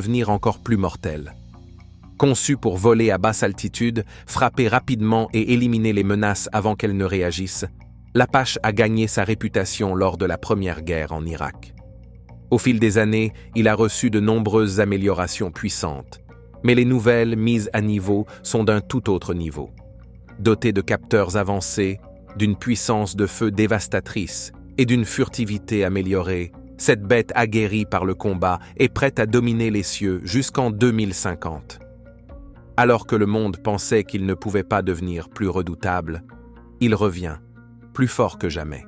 devenir encore plus mortelle. Conçue pour voler à basse altitude, frapper rapidement et éliminer les menaces avant qu'elles ne réagissent, l'Apache a gagné sa réputation lors de la première guerre en Irak. Au fil des années, il a reçu de nombreuses améliorations puissantes, mais les nouvelles mises à niveau sont d'un tout autre niveau. Dotée de capteurs avancés, d'une puissance de feu dévastatrice et d'une furtivité améliorée, cette bête aguerrie par le combat est prête à dominer les cieux jusqu'en 2050. Alors que le monde pensait qu'il ne pouvait pas devenir plus redoutable, il revient, plus fort que jamais.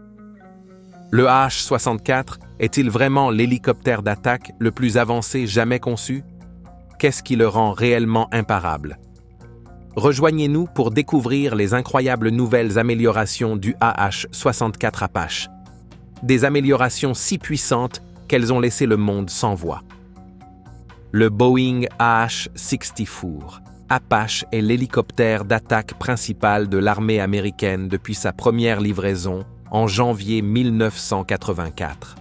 Le AH-64 est-il vraiment l'hélicoptère d'attaque le plus avancé jamais conçu? Qu'est-ce qui le rend réellement imparable? Rejoignez-nous pour découvrir les incroyables nouvelles améliorations du AH-64 Apache. Des améliorations si puissantes qu'elles ont laissé le monde sans voix. Le Boeing AH-64 Apache est l'hélicoptère d'attaque principal de l'armée américaine depuis sa première livraison en janvier 1984.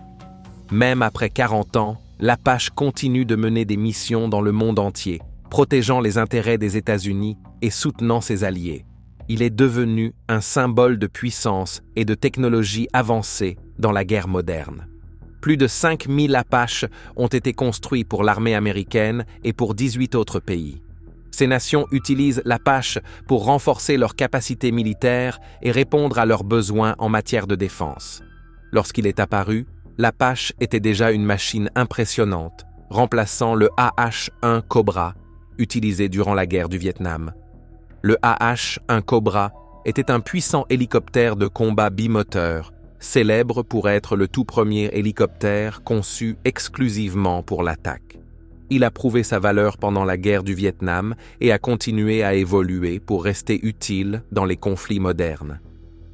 Même après 40 ans, l'Apache continue de mener des missions dans le monde entier, protégeant les intérêts des États-Unis et soutenant ses alliés. Il est devenu un symbole de puissance et de technologie avancée dans la guerre moderne. Plus de 5000 Apaches ont été construits pour l'armée américaine et pour 18 autres pays. Ces nations utilisent l'Apache pour renforcer leurs capacités militaires et répondre à leurs besoins en matière de défense. Lorsqu'il est apparu, l'Apache était déjà une machine impressionnante, remplaçant le AH-1 Cobra, utilisé durant la guerre du Vietnam. Le AH-1 Cobra était un puissant hélicoptère de combat bimoteur, célèbre pour être le tout premier hélicoptère conçu exclusivement pour l'attaque. Il a prouvé sa valeur pendant la guerre du Vietnam et a continué à évoluer pour rester utile dans les conflits modernes.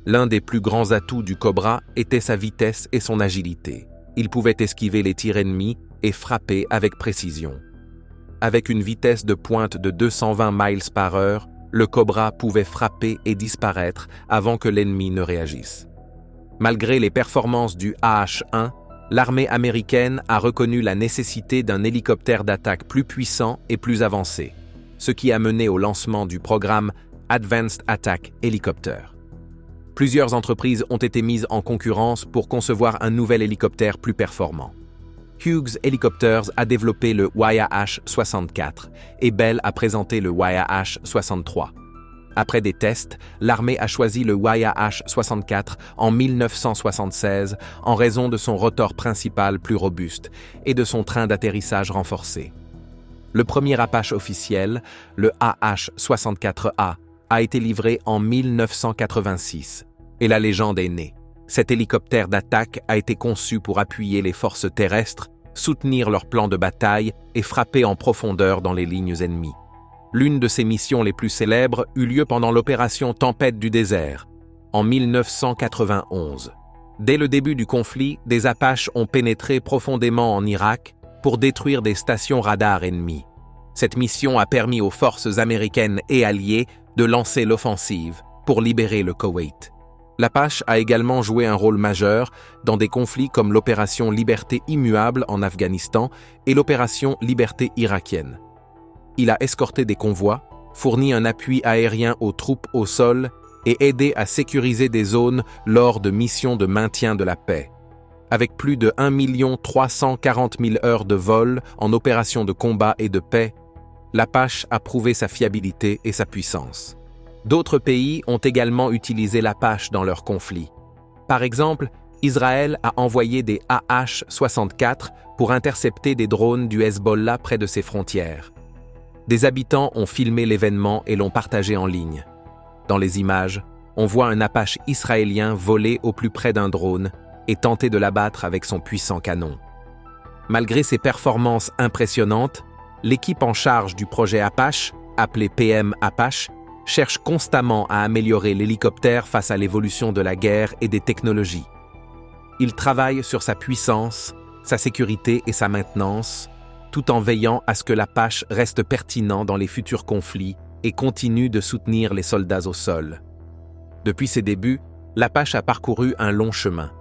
L'un des plus grands atouts du Cobra était sa vitesse et son agilité. Il pouvait esquiver les tirs ennemis et frapper avec précision. Avec une vitesse de pointe de 220 miles par heure, le Cobra pouvait frapper et disparaître avant que l'ennemi ne réagisse. Malgré les performances du AH-1, l'armée américaine a reconnu la nécessité d'un hélicoptère d'attaque plus puissant et plus avancé, ce qui a mené au lancement du programme Advanced Attack Helicopter. Plusieurs entreprises ont été mises en concurrence pour concevoir un nouvel hélicoptère plus performant. Hughes Helicopters a développé le YAH-64 et Bell a présenté le YAH-63. Après des tests, l'armée a choisi le YAH-64 en 1976 en raison de son rotor principal plus robuste et de son train d'atterrissage renforcé. Le premier Apache officiel, le AH-64A, a été livré en 1986 et la légende est née. Cet hélicoptère d'attaque a été conçu pour appuyer les forces terrestres, soutenir leurs plans de bataille et frapper en profondeur dans les lignes ennemies. L'une de ses missions les plus célèbres eut lieu pendant l'opération Tempête du désert, en 1991. Dès le début du conflit, des Apaches ont pénétré profondément en Irak pour détruire des stations radars ennemies. Cette mission a permis aux forces américaines et alliées de lancer l'offensive pour libérer le Koweït. L'Apache a également joué un rôle majeur dans des conflits comme l'opération Liberté immuable en Afghanistan et l'opération Liberté irakienne. Il a escorté des convois, fourni un appui aérien aux troupes au sol et aidé à sécuriser des zones lors de missions de maintien de la paix. Avec plus de 1 340 000 heures de vol en opérations de combat et de paix, l'Apache a prouvé sa fiabilité et sa puissance. D'autres pays ont également utilisé l'Apache dans leurs conflits. Par exemple, Israël a envoyé des AH-64 pour intercepter des drones du Hezbollah près de ses frontières. Des habitants ont filmé l'événement et l'ont partagé en ligne. Dans les images, on voit un Apache israélien voler au plus près d'un drone et tenter de l'abattre avec son puissant canon. Malgré ses performances impressionnantes, l'équipe en charge du projet Apache, appelé PM Apache, cherche constamment à améliorer l'hélicoptère face à l'évolution de la guerre et des technologies. Il travaille sur sa puissance, sa sécurité et sa maintenance, tout en veillant à ce que l'Apache reste pertinent dans les futurs conflits et continue de soutenir les soldats au sol. Depuis ses débuts, l'Apache a parcouru un long chemin.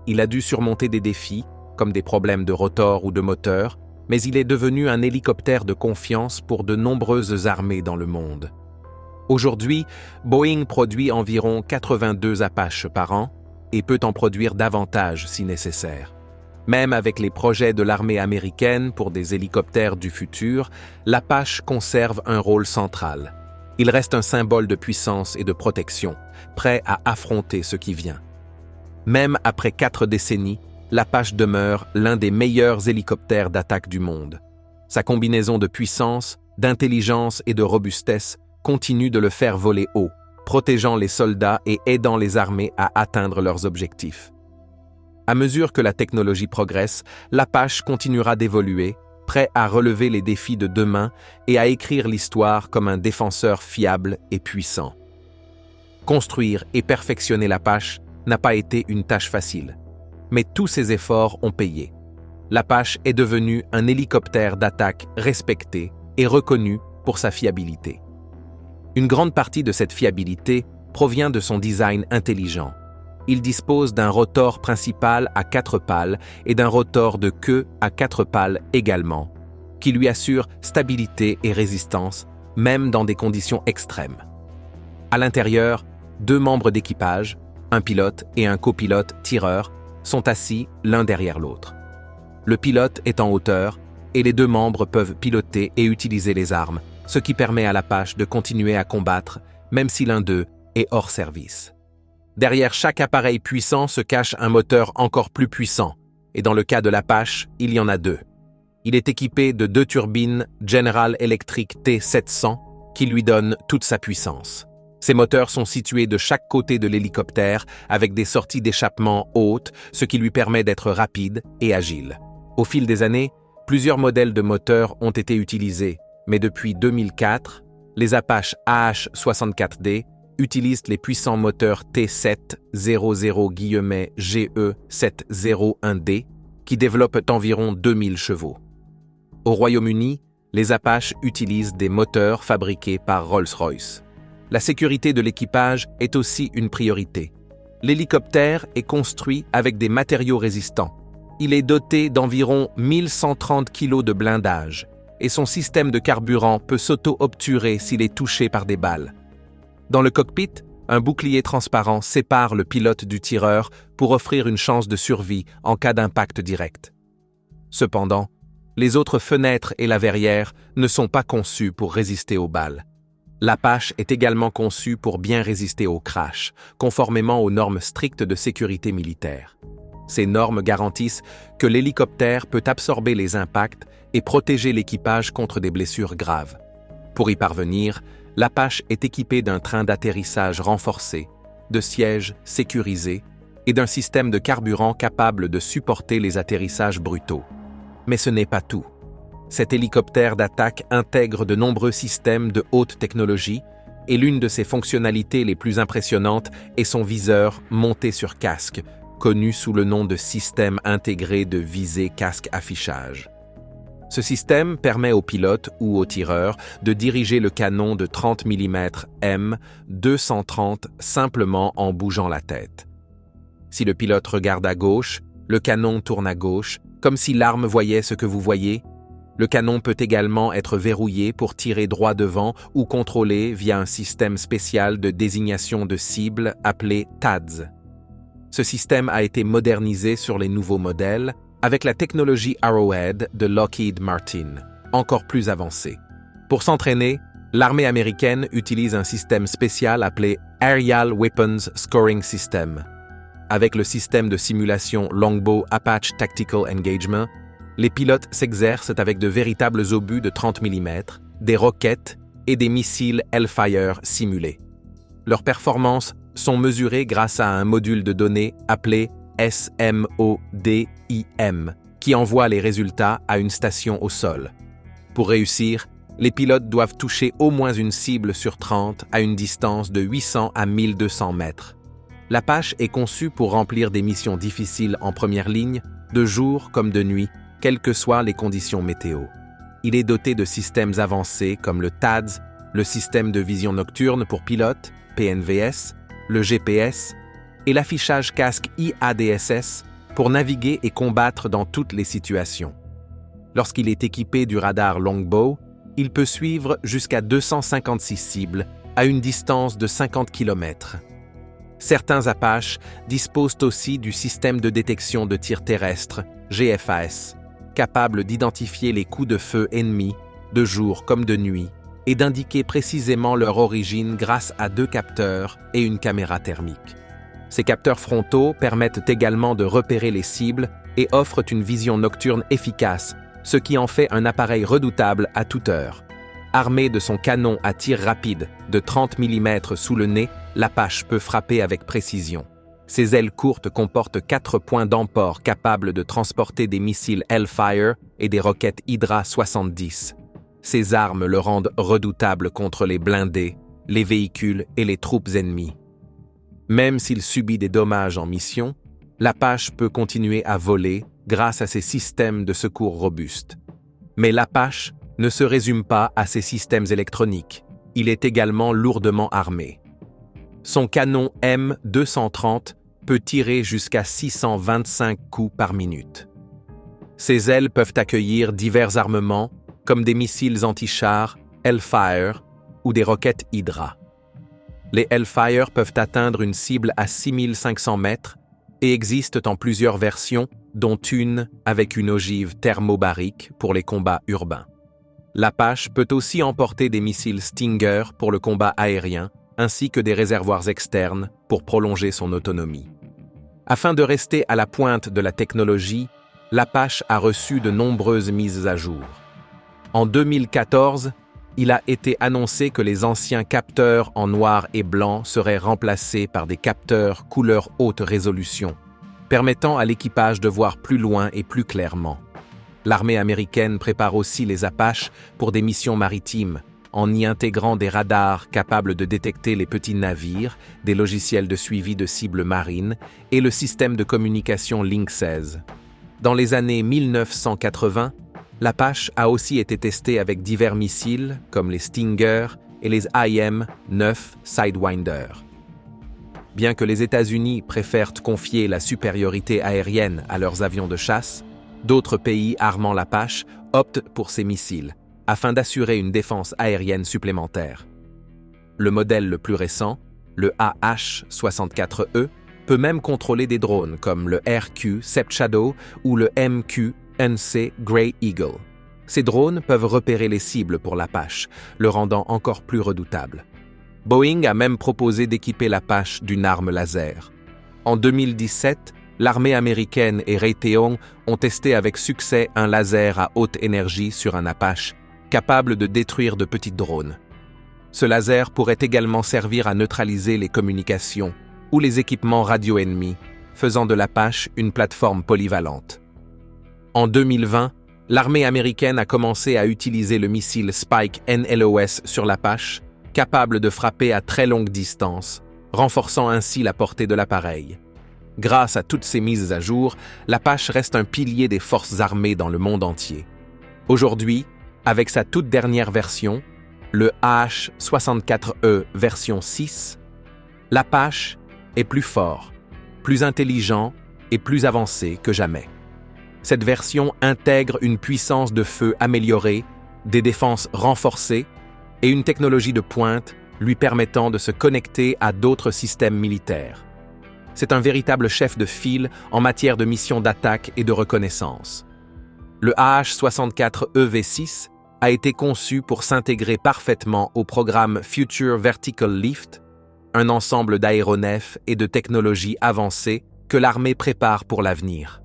Il a dû surmonter des défis, comme des problèmes de rotor ou de moteur, mais il est devenu un hélicoptère de confiance pour de nombreuses armées dans le monde. Aujourd'hui, Boeing produit environ 82 Apache par an et peut en produire davantage si nécessaire. Même avec les projets de l'armée américaine pour des hélicoptères du futur, l'Apache conserve un rôle central. Il reste un symbole de puissance et de protection, prêt à affronter ce qui vient. Même après 4 décennies, l'Apache demeure l'un des meilleurs hélicoptères d'attaque du monde. Sa combinaison de puissance, d'intelligence et de robustesse continue de le faire voler haut, protégeant les soldats et aidant les armées à atteindre leurs objectifs. À mesure que la technologie progresse, l'Apache continuera d'évoluer, prêt à relever les défis de demain et à écrire l'histoire comme un défenseur fiable et puissant. Construire et perfectionner l'Apache n'a pas été une tâche facile, mais tous ces efforts ont payé. L'Apache est devenu un hélicoptère d'attaque respecté et reconnu pour sa fiabilité. Une grande partie de cette fiabilité provient de son design intelligent. Il dispose d'un rotor principal à 4 pales et d'un rotor de queue à 4 pales également, qui lui assure stabilité et résistance, même dans des conditions extrêmes. À l'intérieur, 2 membres d'équipage, un pilote et un copilote tireur, sont assis l'un derrière l'autre. Le pilote est en hauteur et les 2 membres peuvent piloter et utiliser les armes, ce qui permet à l'Apache de continuer à combattre, même si l'un d'eux est hors service. Derrière chaque appareil puissant se cache un moteur encore plus puissant, et dans le cas de l'Apache, il y en a 2. Il est équipé de 2 turbines General Electric T700 qui lui donnent toute sa puissance. Ces moteurs sont situés de chaque côté de l'hélicoptère avec des sorties d'échappement hautes, ce qui lui permet d'être rapide et agile. Au fil des années, plusieurs modèles de moteurs ont été utilisés, mais depuis 2004, les Apache AH-64D utilisent les puissants moteurs T700-GE701D qui développent environ 2000 chevaux. Au Royaume-Uni, les Apache utilisent des moteurs fabriqués par Rolls-Royce. La sécurité de l'équipage est aussi une priorité. L'hélicoptère est construit avec des matériaux résistants. Il est doté d'environ 1130 kg de blindage et son système de carburant peut s'auto-obturer s'il est touché par des balles. Dans le cockpit, un bouclier transparent sépare le pilote du tireur pour offrir une chance de survie en cas d'impact direct. Cependant, les autres fenêtres et la verrière ne sont pas conçues pour résister aux balles. L'Apache est également conçu pour bien résister aux crashs, conformément aux normes strictes de sécurité militaire. Ces normes garantissent que l'hélicoptère peut absorber les impacts et protéger l'équipage contre des blessures graves. Pour y parvenir, l'Apache est équipé d'un train d'atterrissage renforcé, de sièges sécurisés et d'un système de carburant capable de supporter les atterrissages brutaux. Mais ce n'est pas tout. Cet hélicoptère d'attaque intègre de nombreux systèmes de haute technologie et l'une de ses fonctionnalités les plus impressionnantes est son viseur monté sur casque, connu sous le nom de système intégré de visée casque-affichage. Ce système permet au pilote ou au tireur de diriger le canon de 30 mm M230 simplement en bougeant la tête. Si le pilote regarde à gauche, le canon tourne à gauche, comme si l'arme voyait ce que vous voyez. Le canon peut également être verrouillé pour tirer droit devant ou contrôlé via un système spécial de désignation de cible appelé TADS. Ce système a été modernisé sur les nouveaux modèles avec la technologie Arrowhead de Lockheed Martin, encore plus avancée. Pour s'entraîner, l'armée américaine utilise un système spécial appelé Aerial Weapons Scoring System. Avec le système de simulation Longbow Apache Tactical Engagement, les pilotes s'exercent avec de véritables obus de 30 mm, des roquettes et des missiles Hellfire simulés. Leurs performances sont mesurées grâce à un module de données appelé SMODIM, qui envoie les résultats à une station au sol. Pour réussir, les pilotes doivent toucher au moins une cible sur 30 à une distance de 800 à 1200 mètres. L'Apache est conçu pour remplir des missions difficiles en première ligne, de jour comme de nuit, quelles que soient les conditions météo. Il est doté de systèmes avancés comme le TADS, le système de vision nocturne pour pilotes, PNVS, le GPS, et l'affichage casque IADSS pour naviguer et combattre dans toutes les situations. Lorsqu'il est équipé du radar Longbow, il peut suivre jusqu'à 256 cibles à une distance de 50 km. Certains Apaches disposent aussi du système de détection de tir terrestre, GFAS, capable d'identifier les coups de feu ennemis, de jour comme de nuit, et d'indiquer précisément leur origine grâce à 2 capteurs et une caméra thermique. Ces capteurs frontaux permettent également de repérer les cibles et offrent une vision nocturne efficace, ce qui en fait un appareil redoutable à toute heure. Armé de son canon à tir rapide de 30 mm sous le nez, l'Apache peut frapper avec précision. Ses ailes courtes comportent 4 points d'emport capables de transporter des missiles Hellfire et des roquettes Hydra 70. Ces armes le rendent redoutable contre les blindés, les véhicules et les troupes ennemies. Même s'il subit des dommages en mission, l'Apache peut continuer à voler grâce à ses systèmes de secours robustes. Mais l'Apache ne se résume pas à ses systèmes électroniques. Il est également lourdement armé. Son canon M230 peut tirer jusqu'à 625 coups par minute. Ses ailes peuvent accueillir divers armements, comme des missiles anti-chars, Hellfire ou des roquettes Hydra. Les Hellfire peuvent atteindre une cible à 6500 mètres et existent en plusieurs versions, dont une avec une ogive thermobarique pour les combats urbains. L'Apache peut aussi emporter des missiles Stinger pour le combat aérien, ainsi que des réservoirs externes pour prolonger son autonomie. Afin de rester à la pointe de la technologie, l'Apache a reçu de nombreuses mises à jour. En 2014, il a été annoncé que les anciens capteurs en noir et blanc seraient remplacés par des capteurs couleur haute résolution, permettant à l'équipage de voir plus loin et plus clairement. L'armée américaine prépare aussi les Apaches pour des missions maritimes, en y intégrant des radars capables de détecter les petits navires, des logiciels de suivi de cibles marines et le système de communication Link 16. Dans les années 1980, l'Apache a aussi été testé avec divers missiles comme les Stinger et les IM-9 Sidewinder. Bien que les États-Unis préfèrent confier la supériorité aérienne à leurs avions de chasse, d'autres pays armant l'Apache optent pour ces missiles, afin d'assurer une défense aérienne supplémentaire. Le modèle le plus récent, le AH-64E, peut même contrôler des drones comme le RQ Sept Shadow ou le MQ-NC Grey Eagle. Ces drones peuvent repérer les cibles pour l'Apache, le rendant encore plus redoutable. Boeing a même proposé d'équiper l'Apache d'une arme laser. En 2017, l'armée américaine et Raytheon ont testé avec succès un laser à haute énergie sur un Apache, capable de détruire de petits drones. Ce laser pourrait également servir à neutraliser les communications ou les équipements radio ennemis, faisant de l'Apache une plateforme polyvalente. En 2020, l'armée américaine a commencé à utiliser le missile Spike NLOS sur l'Apache, capable de frapper à très longue distance, renforçant ainsi la portée de l'appareil. Grâce à toutes ces mises à jour, l'Apache reste un pilier des forces armées dans le monde entier. Aujourd'hui, avec sa toute dernière version, le AH-64E version 6, l'Apache est plus fort, plus intelligent et plus avancé que jamais. Cette version intègre une puissance de feu améliorée, des défenses renforcées et une technologie de pointe lui permettant de se connecter à d'autres systèmes militaires. C'est un véritable chef de file en matière de missions d'attaque et de reconnaissance. Le AH-64EV6 a été conçu pour s'intégrer parfaitement au programme Future Vertical Lift, un ensemble d'aéronefs et de technologies avancées que l'armée prépare pour l'avenir.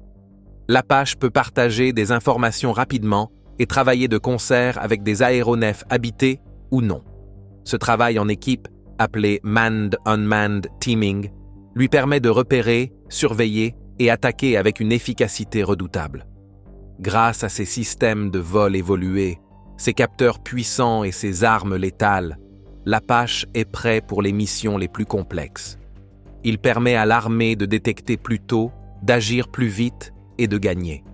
L'Apache peut partager des informations rapidement et travailler de concert avec des aéronefs habités ou non. Ce travail en équipe, appelé Manned-Unmanned Teaming, lui permet de repérer, surveiller et attaquer avec une efficacité redoutable. Grâce à ses systèmes de vol évolués, ses capteurs puissants et ses armes létales, l'Apache est prêt pour les missions les plus complexes. Il permet à l'armée de détecter plus tôt, d'agir plus vite et de gagner.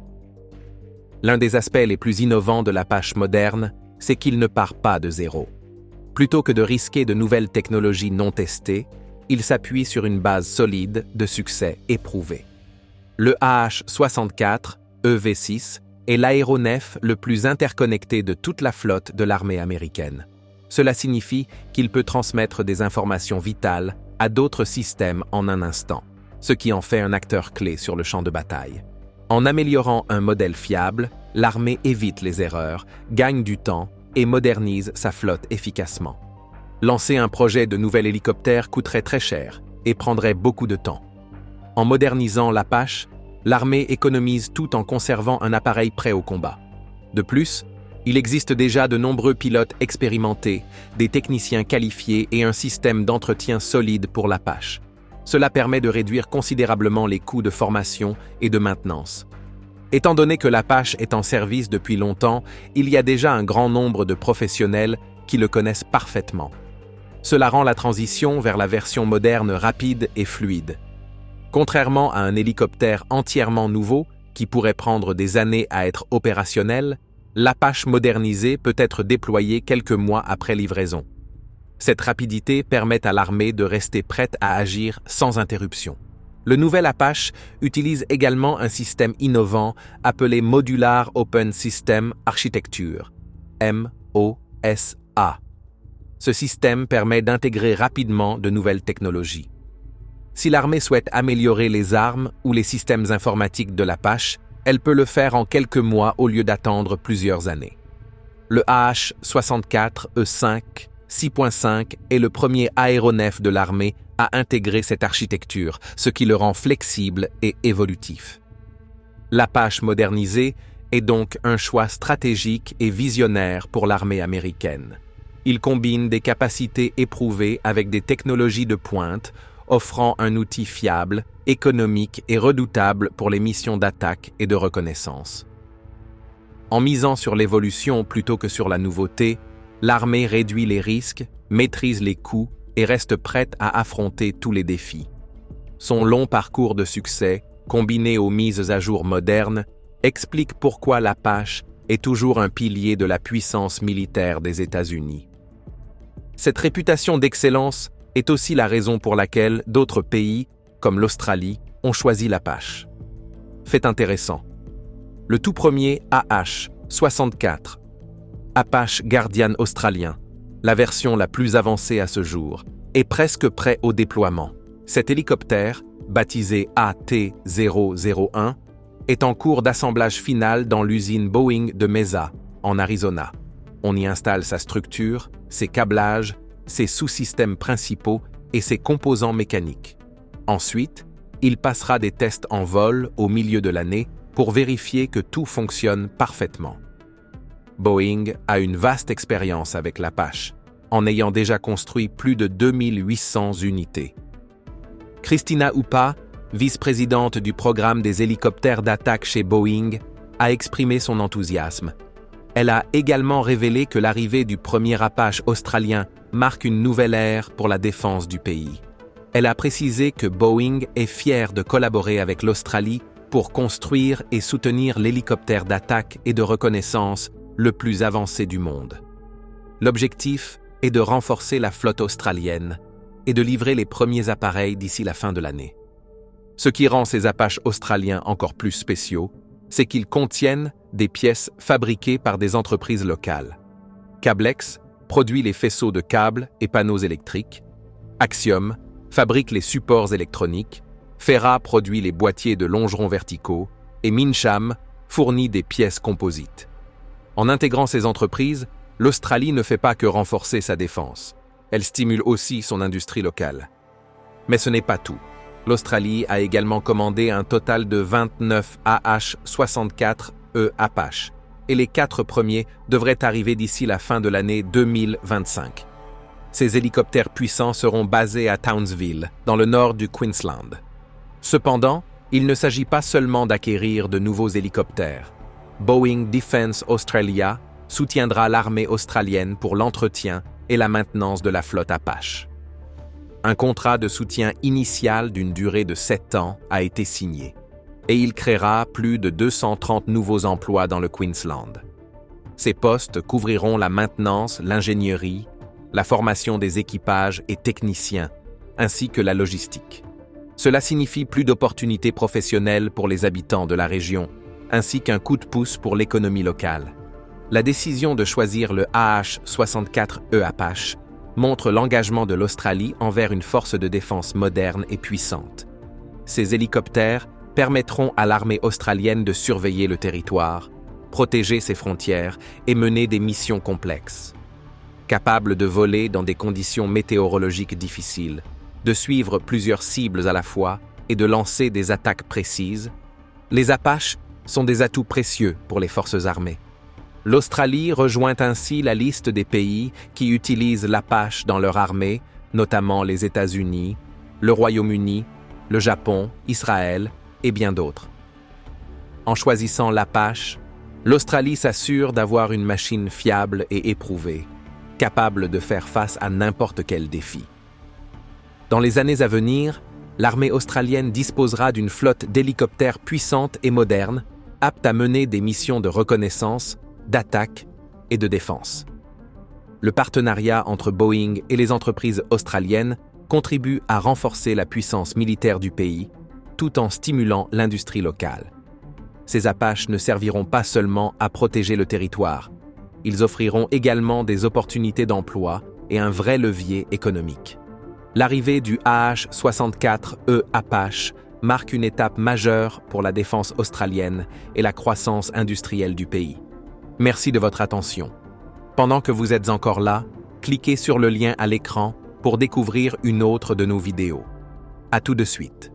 L'un des aspects les plus innovants de l'Apache moderne, c'est qu'il ne part pas de zéro. Plutôt que de risquer de nouvelles technologies non testées, il s'appuie sur une base solide de succès éprouvé. Le AH-64 EV6 est l'aéronef le plus interconnecté de toute la flotte de l'armée américaine. Cela signifie qu'il peut transmettre des informations vitales à d'autres systèmes en un instant, ce qui en fait un acteur clé sur le champ de bataille. En améliorant un modèle fiable, l'armée évite les erreurs, gagne du temps et modernise sa flotte efficacement. Lancer un projet de nouvel hélicoptère coûterait très cher et prendrait beaucoup de temps. En modernisant l'Apache, l'armée économise tout en conservant un appareil prêt au combat. De plus, il existe déjà de nombreux pilotes expérimentés, des techniciens qualifiés et un système d'entretien solide pour l'Apache. Cela permet de réduire considérablement les coûts de formation et de maintenance. Étant donné que l'Apache est en service depuis longtemps, il y a déjà un grand nombre de professionnels qui le connaissent parfaitement. Cela rend la transition vers la version moderne rapide et fluide. Contrairement à un hélicoptère entièrement nouveau, qui pourrait prendre des années à être opérationnel, l'Apache modernisé peut être déployé quelques mois après livraison. Cette rapidité permet à l'armée de rester prête à agir sans interruption. Le nouvel Apache utilise également un système innovant appelé Modular Open System Architecture, MOSA. Ce système permet d'intégrer rapidement de nouvelles technologies. Si l'armée souhaite améliorer les armes ou les systèmes informatiques de l'Apache, elle peut le faire en quelques mois au lieu d'attendre plusieurs années. Le AH-64E5 6.5 est le premier aéronef de l'armée à intégrer cette architecture, ce qui le rend flexible et évolutif. L'Apache modernisé est donc un choix stratégique et visionnaire pour l'armée américaine. Il combine des capacités éprouvées avec des technologies de pointe, offrant un outil fiable, économique et redoutable pour les missions d'attaque et de reconnaissance. En misant sur l'évolution plutôt que sur la nouveauté, l'armée réduit les risques, maîtrise les coûts et reste prête à affronter tous les défis. Son long parcours de succès, combiné aux mises à jour modernes, explique pourquoi l'Apache est toujours un pilier de la puissance militaire des États-Unis. Cette réputation d'excellence est aussi la raison pour laquelle d'autres pays, comme l'Australie, ont choisi l'Apache. Fait intéressant. Le tout premier AH-64, Apache Guardian australien, la version la plus avancée à ce jour, est presque prêt au déploiement. Cet hélicoptère, baptisé AT-001, est en cours d'assemblage final dans l'usine Boeing de Mesa, en Arizona. On y installe sa structure, ses câblages, ses sous-systèmes principaux et ses composants mécaniques. Ensuite, il passera des tests en vol au milieu de l'année pour vérifier que tout fonctionne parfaitement. Boeing a une vaste expérience avec l'Apache, en ayant déjà construit plus de 2800 unités. Christina Houpa, vice-présidente du programme des hélicoptères d'attaque chez Boeing, a exprimé son enthousiasme. Elle a également révélé que l'arrivée du premier Apache australien marque une nouvelle ère pour la défense du pays. Elle a précisé que Boeing est fier de collaborer avec l'Australie pour construire et soutenir l'hélicoptère d'attaque et de reconnaissance le plus avancé du monde. L'objectif est de renforcer la flotte australienne et de livrer les premiers appareils d'ici la fin de l'année. Ce qui rend ces Apaches australiens encore plus spéciaux, c'est qu'ils contiennent des pièces fabriquées par des entreprises locales. Cablex produit les faisceaux de câbles et panneaux électriques, Axiom fabrique les supports électroniques, Ferra produit les boîtiers de longerons verticaux et Mincham fournit des pièces composites. En intégrant ces entreprises, l'Australie ne fait pas que renforcer sa défense. Elle stimule aussi son industrie locale. Mais ce n'est pas tout. L'Australie a également commandé un total de 29 AH-64E Apache, et les 4 premiers devraient arriver d'ici la fin de l'année 2025. Ces hélicoptères puissants seront basés à Townsville, dans le nord du Queensland. Cependant, il ne s'agit pas seulement d'acquérir de nouveaux hélicoptères. Boeing Defence Australia soutiendra l'armée australienne pour l'entretien et la maintenance de la flotte Apache. Un contrat de soutien initial d'une durée de 7 ans a été signé, et il créera plus de 230 nouveaux emplois dans le Queensland. Ces postes couvriront la maintenance, l'ingénierie, la formation des équipages et techniciens, ainsi que la logistique. Cela signifie plus d'opportunités professionnelles pour les habitants de la région ainsi qu'un coup de pouce pour l'économie locale. La décision de choisir le AH-64E Apache montre l'engagement de l'Australie envers une force de défense moderne et puissante. Ces hélicoptères permettront à l'armée australienne de surveiller le territoire, protéger ses frontières et mener des missions complexes. Capables de voler dans des conditions météorologiques difficiles, de suivre plusieurs cibles à la fois et de lancer des attaques précises, les Apaches sont des atouts précieux pour les forces armées. L'Australie rejoint ainsi la liste des pays qui utilisent l'Apache dans leur armée, notamment les États-Unis, le Royaume-Uni, le Japon, Israël et bien d'autres. En choisissant l'Apache, l'Australie s'assure d'avoir une machine fiable et éprouvée, capable de faire face à n'importe quel défi. Dans les années à venir, l'armée australienne disposera d'une flotte d'hélicoptères puissante et moderne, apte à mener des missions de reconnaissance, d'attaque et de défense. Le partenariat entre Boeing et les entreprises australiennes contribue à renforcer la puissance militaire du pays, tout en stimulant l'industrie locale. Ces Apaches ne serviront pas seulement à protéger le territoire, ils offriront également des opportunités d'emploi et un vrai levier économique. L'arrivée du AH-64E Apache marque une étape majeure pour la défense australienne et la croissance industrielle du pays. Merci de votre attention. Pendant que vous êtes encore là, cliquez sur le lien à l'écran pour découvrir une autre de nos vidéos. À tout de suite.